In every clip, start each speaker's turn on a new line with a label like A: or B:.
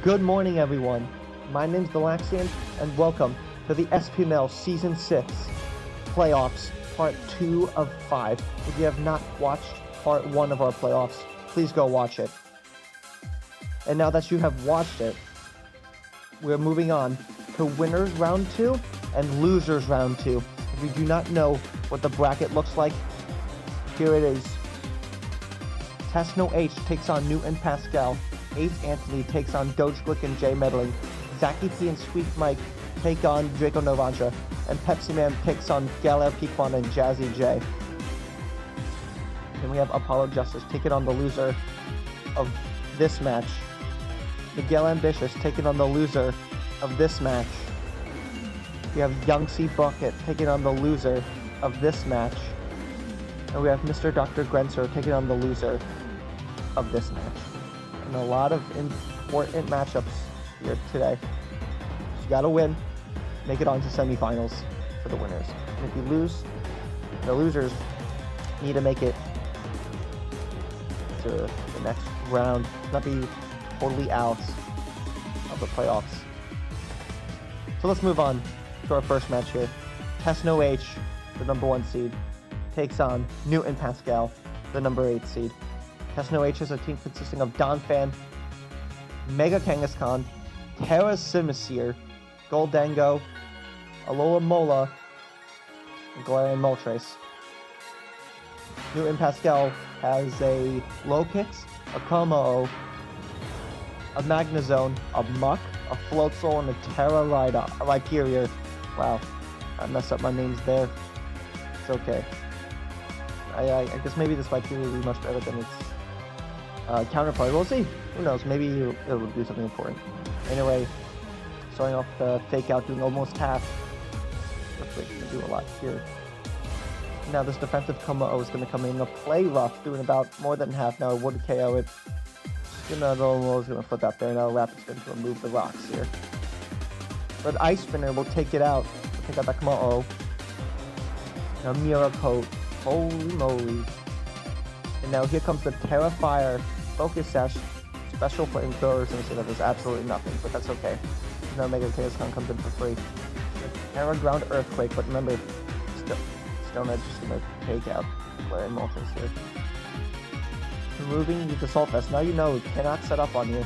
A: Good morning, everyone. My name's Delaxian, and welcome to the SPML Season 6 Playoffs, Part 2 of 5. If you have not watched Part 1 of our playoffs, please go watch it. And now that you have watched it, we're moving on to Winners Round 2 and Losers Round 2. If you do not know what the bracket looks like, here it is. Tesno H takes on Newton Pascal. Ace Anthony takes on Dogeglick and Jay Meddling. Zaki P and Sweet Mike take on Draco Novantra. And Pepsi Man takes on Galar Pequan and Jazzy J. Then we have Apollo Justice taking on the loser of this match. Miguel Ambitious taking on the loser of this match. We have Young C Bucket taking on the loser of this match. And we have Mr. Dr. Grenser taking on the loser of this match. And a lot of important matchups here today. So you gotta win, make it on to semifinals for the winners. And if you lose, the losers need to make it to the next round, not be totally out of the playoffs. So let's move on to our first match here. Tesno H, the number 1 seed, takes on Newton Pascal, the number 8 seed. Tesno H is a team consisting of Don Fan, Mega Kangaskhan, Terra Simisir, Goldango, Alola Mola, and Galarian Moltres. Newton Pascal has a Lokix, a Como-O, a Magnezone, a Muck, a Floatzel, and a Terra Rhyperior. Wow, I messed up my names there. It's okay. I guess maybe this Rhyperior will be much better than its counterpart. We'll see. Who knows? Maybe it will do something important. Anyway, starting off the fake out, doing almost half. Looks like going to do a lot here. Now this defensive Como-O is going to come in and play rough, doing about more than half. Now it would KO it. It's going to flip out there. Now Rapid's going to remove the rocks here. But Ice Spinner will take it out. Take out that Como-O. Now Mirror Coat. Holy moly. And now here comes the Terra Fire Focus Sash special flamethrowers, and so that does absolutely nothing, but that's okay. Now Mega Chaoscon comes in for free. Terra Ground Earthquake, but remember, Stone Edge is going to take out Galarian Moltres here. Removing the Assault Vest. Now you know it cannot set up on you.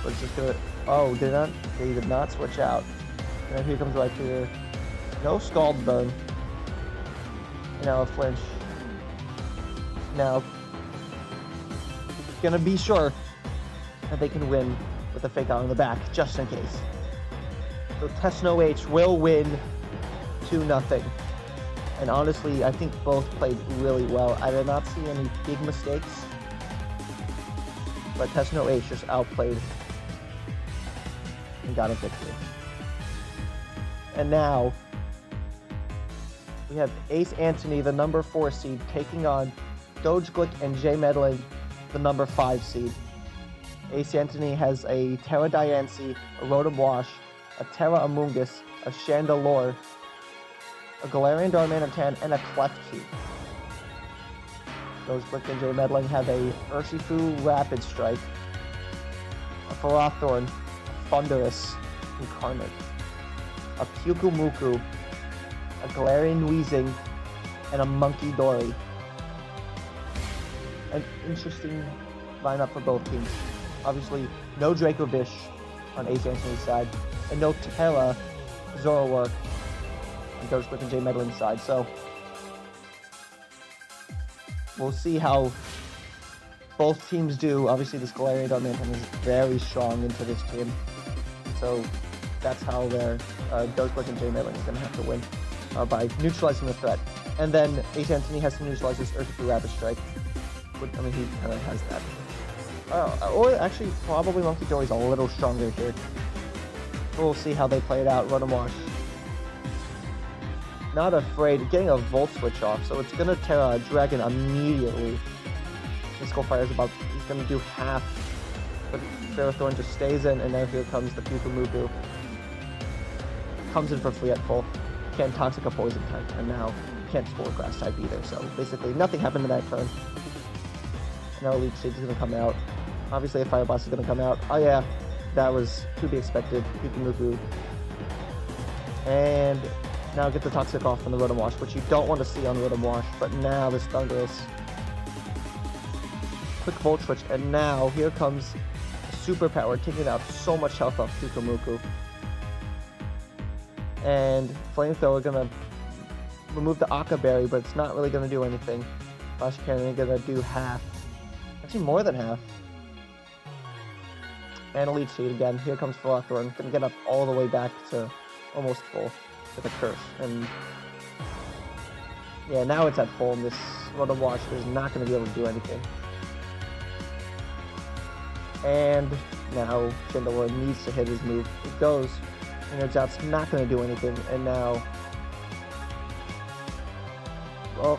A: But it's just gonna. Oh, they did not switch out. And then here comes right here. No Scald Burn. And now a flinch. Now, gonna be sure that they can win with a fake out on the back, just in case. So Tesno H will win 2-0. And honestly, I think both played really well. I did not see any big mistakes, but Tesno H just outplayed and got a victory. And now, we have Ace Anthony, the number 4 seed, taking on Dogeglick and Jay Meddling, the number 5 seed. Ace Anthony has a Terra Diancie, a Rotom Wash, a Terra Amoonguss, a Chandelure, a Galarian Darmanitan, and a Klefki. Dogeglick and Jay Meddling have a Urshifu Rapid Strike, a Ferrothorn, a Thunderous Incarnate, a Pyukumuku, a Galarian Weezing, and a Monkey Dory. An interesting lineup for both teams. Obviously, no Draco Dish on Ace Anthony's side, and no Terra Zoroark on Dogeglick and Jay Meddling's side. So we'll see how both teams do. Obviously, this Galarian Darmanitan is very strong into this team, so that's how their Dogeglick and Jay Meddling is going to have to win by neutralizing the threat. And then Ace Anthony has to neutralize his Urshifu Rapid Strike. I mean, he kind of has that. Or actually, probably Monkey Dory's a little stronger here. We'll see how they play it out. Rotom Wash. Not afraid. Getting a Volt Switch off, so it's going to Terra Dragon immediately. Mystical Fire is about... He's going to do half. But Ferrothorn just stays in, and now here comes the Pyukumuku. Comes in for free at full. Can't Toxic a Poison type, and now can't Spore Grass type either, so basically nothing happened in that turn. Now Leech Seed is going to come out. Obviously, a Fire Blast is going to come out. Oh, yeah. That was to be expected. Pikamuku. And now get the Toxic off from the Rotom Wash, which you don't want to see on Rotom Wash. But now this Thunderous. Quick Volt Switch. And now here comes Superpower, taking out so much health off Pikamuku. And Flamethrower gonna remove the Aqua Berry, but it's not really gonna do anything. Flash Cannon gonna do half. Actually, more than half. And a Leech Seed again. Here comes Ferrothorn. Gonna get up all the way back to almost full with a Curse. And yeah, now it's at full, and this Rotom Wash is not gonna be able to do anything. And now Chandelure needs to hit his move. It goes. And turns out it's not going to do anything. And now... Well,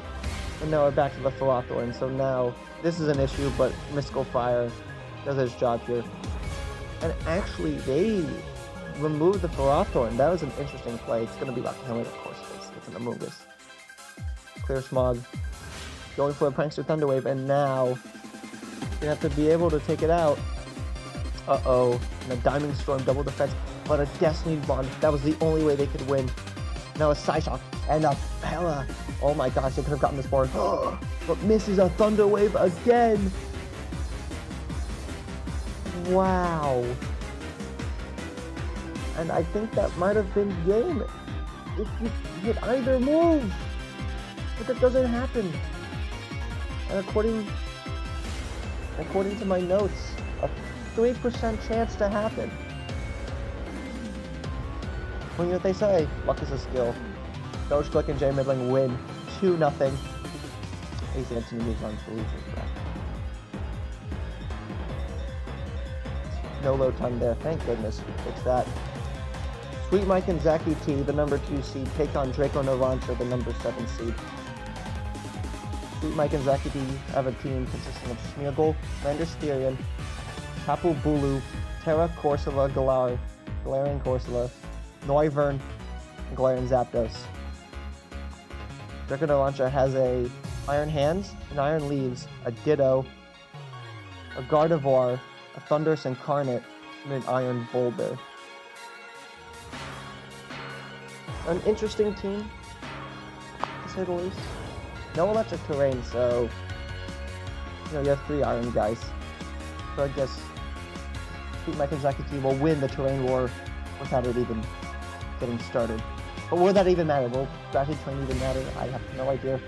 A: and now we're back to the Ferrothorn. So now this is an issue, but Mystical Fire does its job here. And actually, they removed the Ferrothorn. That was an interesting play. It's going to be Rocket Helmet, of course. It's an Amogus. Clear Smog. Going for a Prankster Thunder Wave. And now you have to be able to take it out. Uh-oh. And a Diamond Storm double defense. But a Destiny Bond. That was the only way they could win. Now a Psyshock and a Pella. Oh my gosh, they could have gotten this board. But misses a Thunder Wave again. Wow. And I think that might have been game if you hit either move. But that doesn't happen. And according to my notes, a 3% chance to happen. Well, you know what they say, luck is a skill. Doge Click and J Midling win 2-0. AC Anthony moves on to lose it back. No low time there, thank goodness. Fix that. Sweet Mike and Zaki T, the number 2 seed, take on Draco Novancha, the number 7 seed. Sweet Mike and Zaki T have a team consisting of Smeargle, Landystherian, Tapu Bulu, Terra Corsola, Galarian Corsola, Noivern, and Galarian Zapdos. Draco Novancha has a Iron Hands, an Iron Leaves, a Ditto, a Gardevoir, a Thundurus Incarnate, and an Iron Boulder. An interesting team, to say the least. No electric terrain, so you know you have 3 Iron guys. So I guess Sweet Mike and Zaki T will win the terrain war without it even getting started. But will that even matter? Will Grassy Terrain even matter? I have no idea.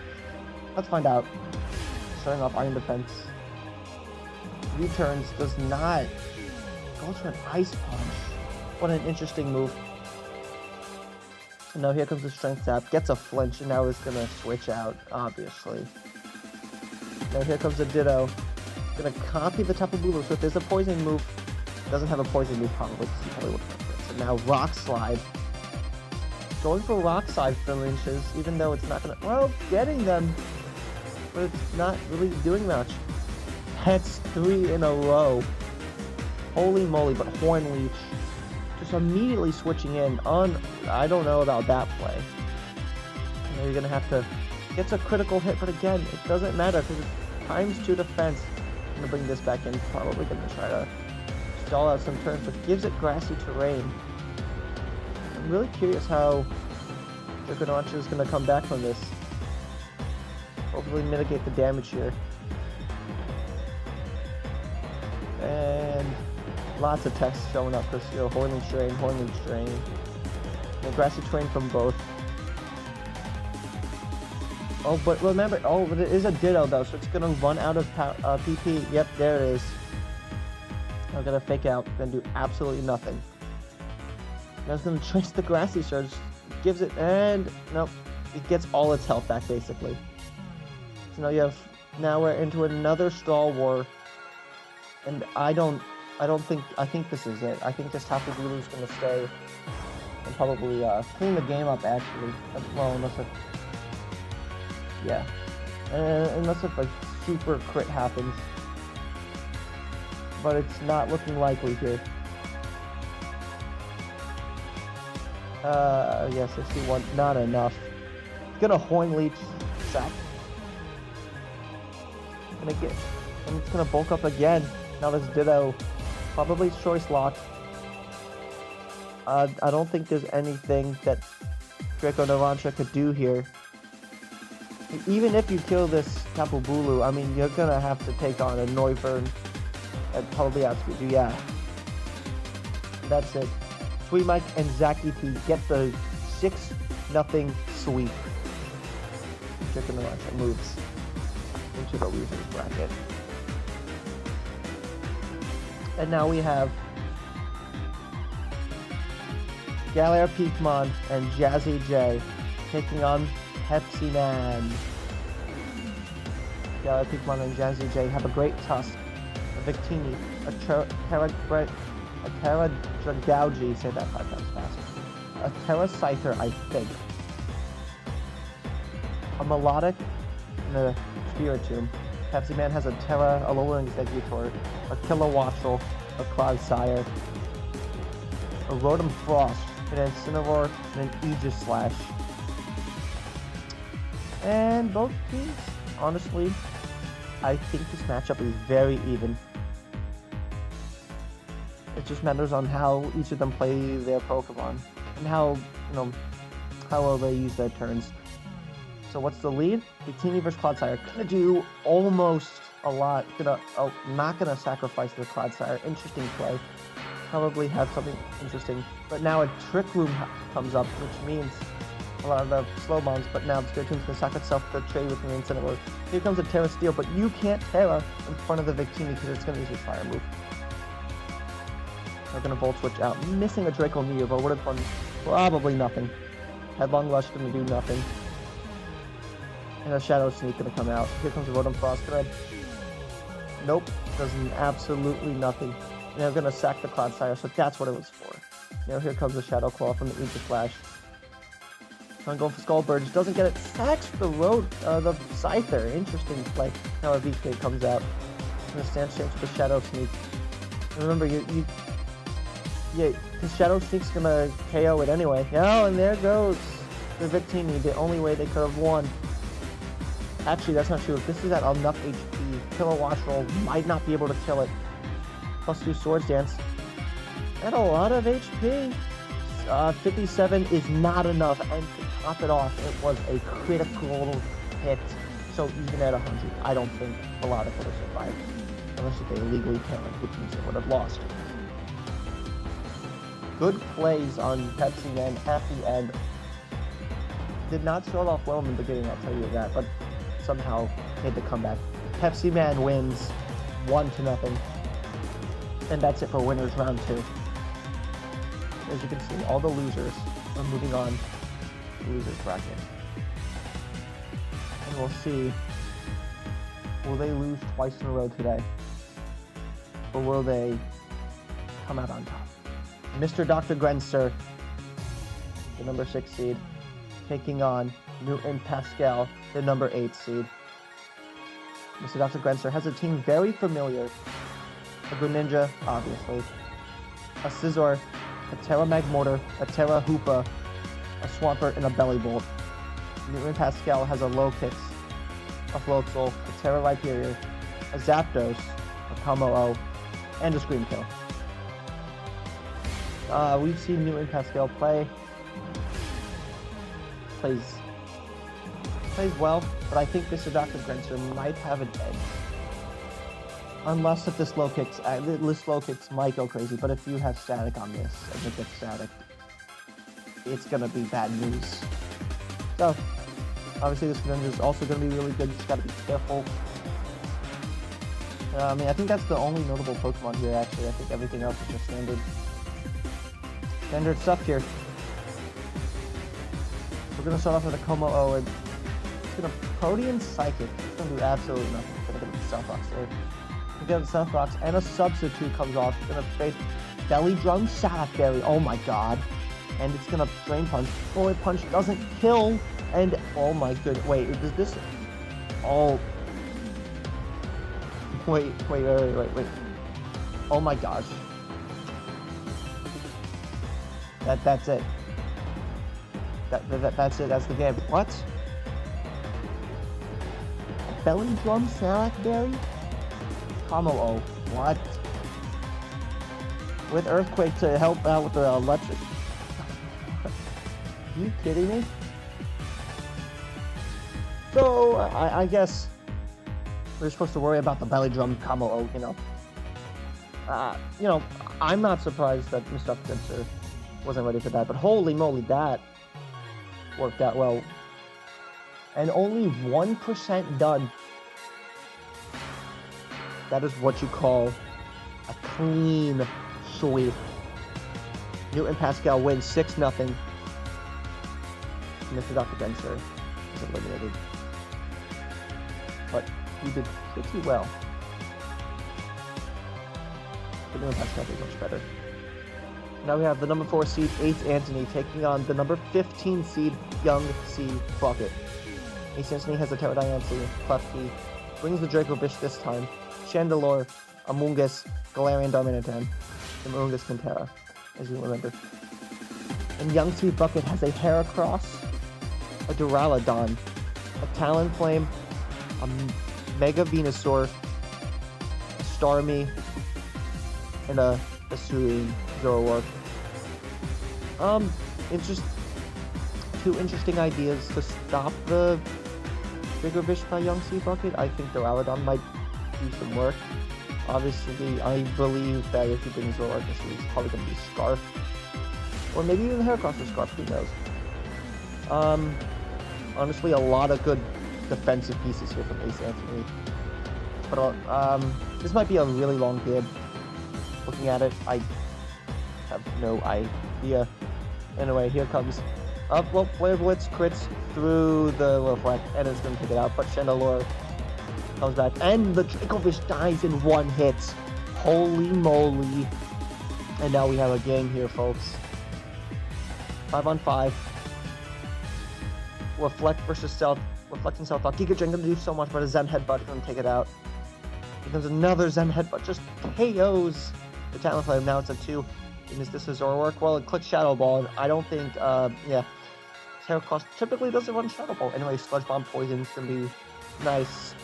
A: Let's find out. Starting off Iron Defense. U-turns does not. Goes for an Ice Punch. What an interesting move. And now here comes the Strength Tap. Gets a flinch, and now it's gonna switch out, obviously. Now here comes the Ditto. Gonna copy the Tapu Bulu. So if there's a poison move, doesn't have a poison move probably, because he probably would have went for it. So now Rock Slide. Going for Rock Slide flinches, even though it's not gonna, well, getting them, but it's not really doing much. That's 3 in a row. Holy moly, but Horn Leech just immediately switching in on, I don't know about that play. You know, you're gonna have to, gets a critical hit, but again, it doesn't matter because it's ×2 defense. I'm gonna bring this back in, probably gonna try to stall out some turns, but gives it Grassy Terrain. I'm really curious how Draco Novancha is going to come back from this. Hopefully mitigate the damage here. And lots of text showing up because, you know, Horn Leech Drain. You know, Grassy Terrain from both. Oh, but remember, but it is a Ditto though, so it's going to run out of PP. Yep, there it is. I'm going to fake out, going to do absolutely nothing. Now it's going to trace the Grassy Surge, gives it, and nope, it gets all its health back basically. So now we're into another Stall War, and I think this is it. I think this Tapu Bulu is going to stay and probably clean the game up actually. Well, unless if a super crit happens, but it's not looking likely here. Yeah, 61, not enough. Gonna Horn Leech Sap. And it's gonna bulk up again. Now this Ditto, probably choice locked. I don't think there's anything that Draco Narancia could do here. Even if you kill this Tapu Bulu, I mean, you're gonna have to take on a Noivern that probably outspeed you, yeah. That's it. Sweet Mike and Zaki P get the 6-0 sweep. Draco Narancia moves into the losers bracket. And now we have Galera Peakmon and Jazzy J taking on Pepsi Man. Galera Peakmon and Jazzy J have a great tusk, a Victini, a Terra Dragauji, say that 5 times fast, a Terra Scyther, I think, a Melodic, and a Spiritomb. Pepsi Man has a Terra, a Alolan Exeggutor, a Kilowattrel, a Clodsire, a Rotom Frost, an Incineroar, and an Aegislash. And both teams, honestly, I think this matchup is very even. It just matters on how each of them play their Pokemon and how well they use their turns. So what's the lead? Victini versus Clodsire. Gonna do almost a lot. Not gonna sacrifice the Clodsire. Interesting play. Probably have something interesting. But now a Trick Room comes up, which means a lot of the slow bombs, but now the Spiritomb's gonna sack itself to trade with an Incineroar. Here comes a Terra Steel, but you can't Terra in front of the Victini because it's gonna use its fire move. They're gonna Volt Switch out, missing a Draco Meteor, but would have done probably nothing. Headlong Rush gonna do nothing. And a Shadow Sneak gonna come out. Here comes a Rotom Frost gonna... Nope, does absolutely nothing. And they're gonna sack the Clodsire, so that's what it was for. Now here comes the Shadow Claw from the Aegislash. Trying to go for Skull Burge, doesn't get it. Sacks the the Scyther. Interesting play. Now a VK comes out. Gonna stand chance with the Shadow Sneak. And remember, his Shadow Sneak's gonna KO it anyway. Oh, and there goes the Victini, the only way they could have won. Actually, that's not true. If this is at enough HP, Kilowattrel might not be able to kill it. +2 Swords Dance. At a lot of HP. 57 is not enough, and to top it off, it was a critical hit. So even at 100, I don't think Melodic would have survived. Unless if they illegally killed it, which means they would have lost. Good plays on Pepsi Man at the end. Did not start off well in the beginning, I'll tell you that, but somehow made the comeback. Pepsi Man wins 1-0. And that's it for winners round 2. As you can see, all the losers are moving on to the losers bracket. And we'll see, will they lose twice in a row today? Or will they come out on top? Mr. Dr. Grenser, the number 6 seed, taking on Newton Pascal, the number 8 seed. Mr. Dr. Grenser has a team very familiar. A Greninja, obviously. A Scizor, a Terra Magmortar, a Terra Hoopa, a Swampert, and a Bellibolt. Newton Pascal has a Lokix, a Floatzel, a Terra Rhyperior, a Zapdos, a Kammo-O, and a Screamkill. We've seen Newton Pascal plays well, but I think Mr. Dr. Grenser might have an edge. Unless if this Lokix might go crazy, but if you have static on this, and it gets static, it's gonna be bad news. So, obviously this Greninja is also gonna be really good, just gotta be careful. I think that's the only notable Pokemon here, actually. I think everything else is just standard stuff here. We're gonna start off with a Kammo-O, and it's gonna Protean Psychic. It's gonna do absolutely nothing. It's gonna get the Stealth Rocks there. We get the Stealth Rocks, and a Substitute comes off. It's gonna face Belly Drum Salak Berry. Oh my god. And it's gonna Drain Punch. Bullet Punch doesn't kill, and oh my goodness. Wait, is this... Oh. Wait. Oh my gosh. That's it. That's it. That's the game. What? Belly Drum Salak Berry? Kammo-O. What? with Earthquake to help out with the electric. Are you kidding me? So, I guess we're supposed to worry about the belly drum combo, you know. I'm not surprised that Mr. Spencer wasn't ready for that, but holy moly, that worked out well. And only 1% done. That is what you call a clean sweep. Newton Pascal wins 6-0. Mr. Dr. Spencer is eliminated. But he did pretty well. But Newton Pascal did much better. Now we have the number 4 seed, Ace Anthony, taking on the number 15 seed, Young C. Bucket. Ace Anthony has a Pterodioncy, Klefki, brings the Draco Bish this time, Chandelure, Amoonguss, Galarian Darmanitan, and Amoonguss Pantera, as you remember. And Young C. Bucket has a Heracross, a Duraludon, a Talonflame, a Mega Venusaur, a Starmie, and a Hisuian Zoroark. It's just two interesting ideas to stop the Draco Bish by Young C. Bucket. I think Duraludon might do some work. Obviously, I believe that if he brings Zoroark, it's probably going to be Scarf. Or maybe even Heracross or Scarf, who knows. Honestly, a lot of good defensive pieces here from Ace Anthony. But this might be a really long bid. Looking at it, I have no idea. Anyway, here comes well, Flare Blitz crits through the reflect, and it's going to take it out, but Chandelure comes back, and the Draco Bish dies in one hit. Holy moly. And now we have a game here, folks. 5-on-5. Reflect versus Stealth. Reflecting Stealth Thought. Giga Drain going to do so much, but a Zen Headbutt is going to take it out. Becomes another Zen Headbutt, just KOs the Talonflame. Now it's a 2. And is this a Zoroark? Well, it clicks Shadow Ball, and I don't think, yeah. Heracross typically doesn't run Shadow Ball. Anyway, Sludge Bomb Poison is going to be nice.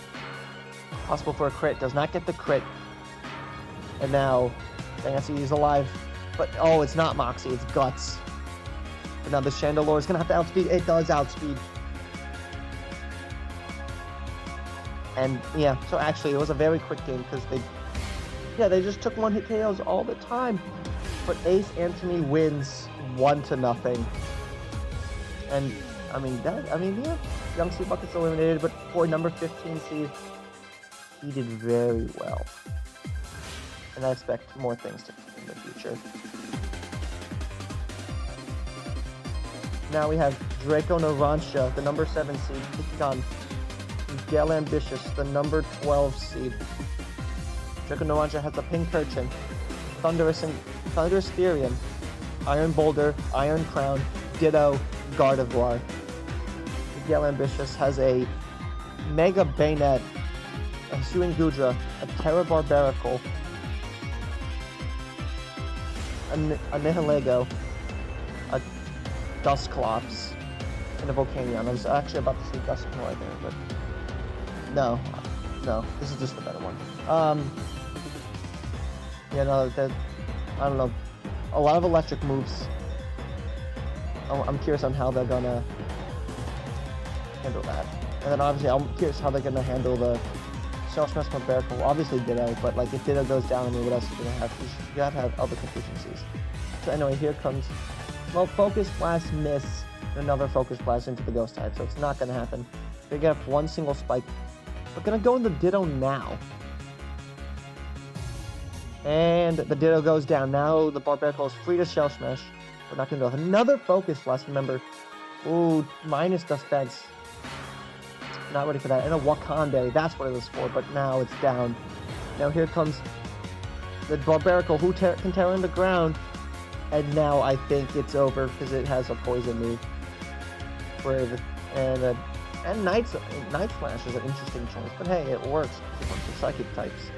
A: Possible for a crit. Does not get the crit. And now, Fancy is alive. But, oh, it's not Moxie, it's Guts. But now the Chandelure is going to have to outspeed. It does outspeed. And, yeah, so actually, it was a very quick game because they just took one-hit KOs all the time. But Ace Anthony wins 1-0. And, yeah, Young C. Bucket's eliminated, but for number 15 seed, he did very well. And I expect more things to come in the future. Now we have Draco Narancia, the number 7 seed, taking on Miguel Ambitious, the number 12 seed. Draco Narancia has a Pink Urchin, Thunderous Therian, Iron Boulder, Iron Crown, Ditto, Gardevoir. Miguel Ambitious has a Mega Bayonet, a Hisuian Gudra, a Terra Barbarical, a Nihilego, a Dusclops, and a Volcanion. I was actually about to say Dusknoir right there, but no, this is just the better one. Yeah, no, I don't know, a lot of electric moves. I'm curious on how they're gonna handle that. And then obviously I'm curious how they're gonna handle the Shell Smash Barbarical. Obviously Ditto, but like if Ditto goes down, I mean, what else are you gonna have? You gotta have other contingencies. So anyway, here comes, well, Focus Blast miss, and another Focus Blast into the Ghost type, so it's not gonna happen. They get one single spike. We're gonna go in the Ditto now. And the Ditto goes down. Now the Barbarical is free to Shell Smash. We're not gonna go with another Focus Blast, remember. Ooh, minus defense. Not ready for that. And a Wakande, that's what it was for, but now it's down. Now here comes the Barbarical, who can tear in the ground. And now I think it's over because it has a poison move. And Night Slash is an interesting choice, but hey, it works. It's a bunch of Psychic types.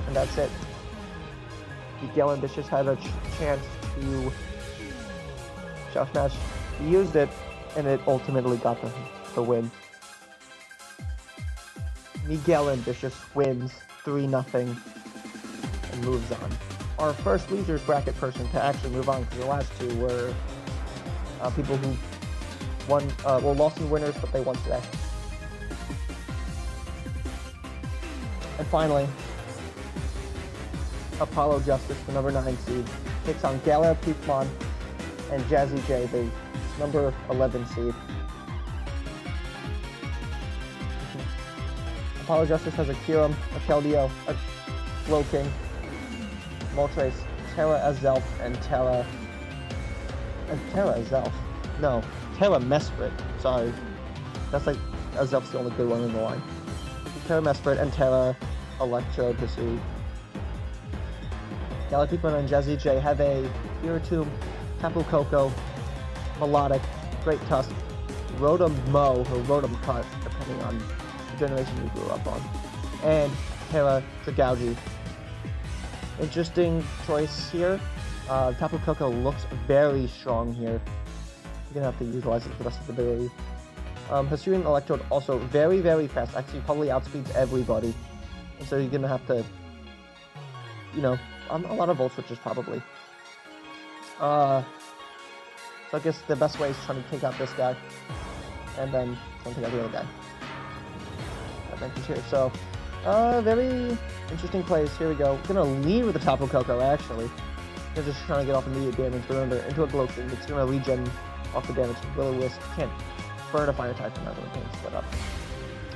A: And that's it. Miguel Ambitious had a chance to Shell Smash. He used it, and it ultimately got the win. Miguel Ambitious wins 3-0 and moves on. our first losers bracket person to actually move on, because the last two were people who won, lost in winners, but they won today. And finally, Apollo Justice, the number 9 seed, takes on Galar Pokemon and Jazzy J, the number 11 seed. Apollo Justice has a Kyurem, a Keldeo, a Slowking, Moltres, Terra Azelf, and Terra Azelf. No, Terra Mesprit. Sorry. That's like, Azelf's the only good one in the line. Terra Mesprit and Terra Electro Hisui. Galapikman and Jazzy J have a Spiritomb, Tapu Koko, Melodic, Great Tusk, Rotom Mo, or Rotom Cut, depending on the generation you grew up on, and Terra Dragougi. Interesting choice here. Tapu Koko looks very strong here. You're gonna have to utilize it for the rest of the ability. Hisuian Electrode also very, very fast. Actually, probably outspeeds everybody. And so you're gonna have to, a lot of Volt Switches probably. So I guess the best way is trying to take out this guy, and then trying to take out the other guy. That mentions here. So, very interesting plays. Here we go. We're gonna lead with the Tapu Koko actually. They're just trying to get off immediate damage. Remember, into a Glow King, it's gonna regen off the damage. Will-O-Wisp can't burn a fire type, and now the can't split up.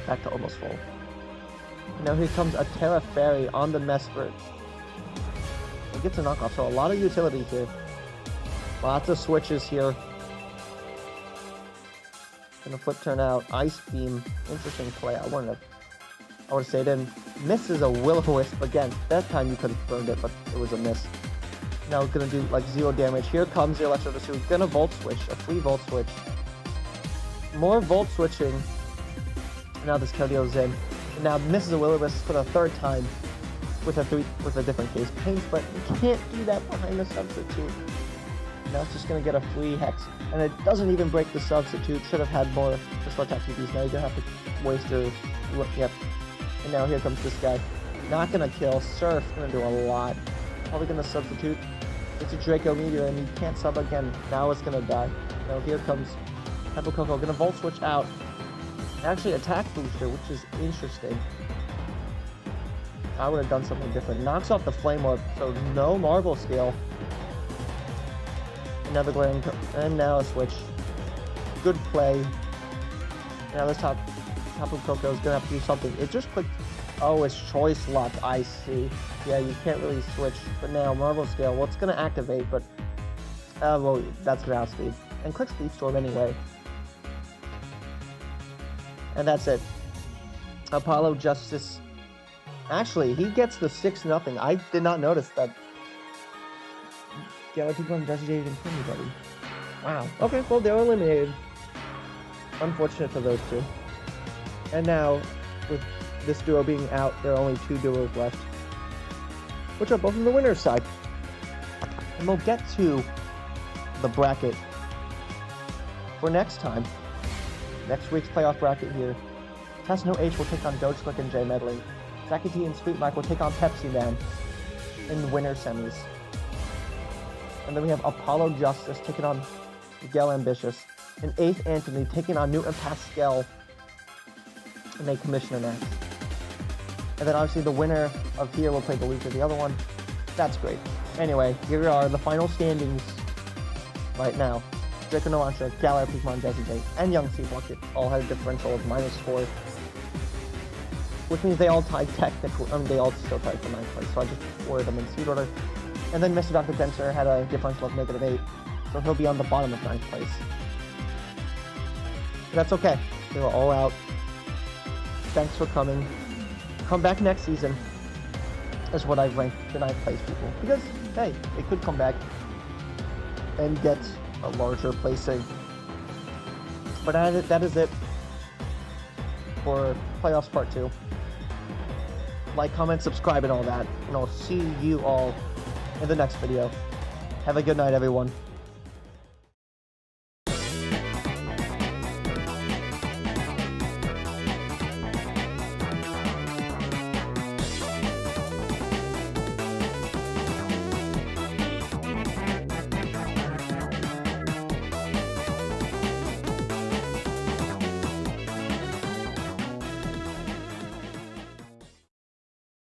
A: Back to almost full. Now here comes a Terra Fairy on the Mesprit. It gets a knockoff, so a lot of utility here. Lots of switches here. Gonna flip turn out. Ice Beam. Interesting play. I would have stayed in. Misses a Will-O-Wisp again. That time you could have burned it, but it was a miss. Now it's gonna do like 0 damage. Here comes the Electro Hisui. Gonna Volt Switch. A free Volt Switch. More Volt Switching. Now this Keldeo's in. And now misses a Will-O-Wisp for the 3rd time with a different case paint, but you can't do that behind the substitute. Now it's just gonna get a free Hex, and it doesn't even break the substitute. Should have had more just attack TPs. Now you're gonna have to waste your yep. And now here comes this guy. Not gonna kill. Surf gonna do a lot. Probably gonna substitute. It's a Draco Meteor, and you can't sub again. Now it's gonna die. Now here comes Tapu Koko. Gonna Volt Switch out. Actually, attack booster, which is interesting. I would have done something different. Knocks off the Flame Orb, so no Marble Scale. Another Glaring, and now a switch. Good play. Now this Tapu Koko is gonna have to do something. It just clicked. Oh, it's Choice Lock. I see. Yeah, you can't really switch. But now Marble Scale. Well, it's gonna activate, but well, that's gonna outspeed. And click Speed Storm anyway. And that's it. Apollo Justice. Actually, he gets the 6-0. I did not notice that. Yeah, people on Jazzy J didn't kill anybody. Wow. Okay, well, they're eliminated. Unfortunate for those two. And now, with this duo being out, there are only 2 duos left, which are both on the winner's side. And we'll get to the bracket for next time. Next week's playoff bracket here. Tesno H will take on Dogecoin and J Medley. Zaki T and Sweet Mike will take on Pepsi Man in the winner semis. And then we have Apollo Justice taking on Miguel Ambitious. And 8th Anthony taking on Newton Pascal in a commissioner match. And then obviously the winner of here will play the loser of the other one. That's great. Anyway, here are the final standings right now. Draco Noantra, Galar, Pokemon, Jazzy J, and Young Sea Bucket all had a differential of -4. Which means they all tied technically, they all still tied for 9th place, so I just ordered them in seed order. And then Mr. Dr. Denser had a differential of -8, so he'll be on the bottom of 9th place. But that's okay. They were all out. Thanks for coming. Come back next season is what I've ranked the 9th place people. Because, hey, they could come back and get a larger placing. But that is it for Playoffs Part 2. Like, comment, subscribe, and all that. And I'll see you all in the next video. Have a good night, everyone.